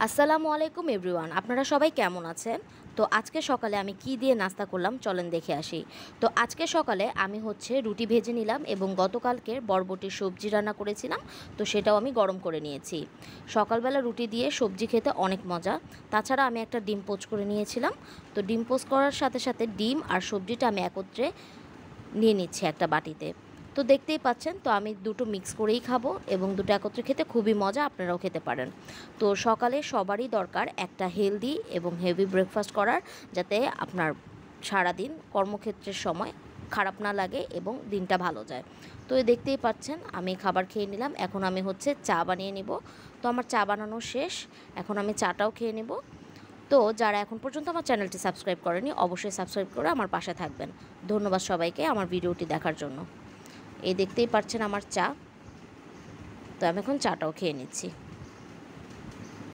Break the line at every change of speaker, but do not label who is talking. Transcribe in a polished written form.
আসসালামু আলাইকুম এভরিওয়ান, আপনারা সবাই কেমন আছেন? তো আজকে সকালে আমি কি দিয়ে নাস্তা করলাম চলেন দেখে আসি। তো আজকে সকালে আমি রুটি ভেজে নিলাম এবং গতকালকের বরবটির সবজি রান্না করেছিলাম, তো সেটাও আমি গরম করে নিয়েছি। সকালবেলা রুটি দিয়ে সবজি খেতে অনেক মজা। তাছাড়া আমি একটা ডিম পোচ করে নিয়েছিলাম। তো ডিম পোচ করার সাথে সাথে ডিম আর সবজিটা আমি একত্রে নিয়ে নিচ্ছি একটা বাটিতে। তো দেখতেই পাচ্ছেন, তো আমি দুটো মিক্স করেই খাবো এবং দুটো একত্রে খেতে খুবই মজা, আপনারাও খেতে পারেন। তো সকালে সবারই দরকার একটা হেলদি এবং হেভি ব্রেকফাস্ট করার, যাতে আপনার সারাদিন কর্মক্ষেত্রের সময় খারাপ না লাগে এবং দিনটা ভালো যায়। তো দেখতেই পাচ্ছেন আমি খাবার খেয়ে নিলাম। এখন আমি চা বানিয়ে নিব। তো আমার চা বানানো শেষ, এখন আমি চাটাও খেয়ে নেব। তো যারা এখন পর্যন্ত আমার চ্যানেলটি সাবস্ক্রাইব করেনি, অবশ্যই সাবস্ক্রাইব করে আমার পাশে থাকবেন। ধন্যবাদ সবাইকে আমার ভিডিওটি দেখার জন্য। এই দেখতেই পাচ্ছেন আমার চা। তো আমি এখন চাটাও খেয়ে নিচ্ছি।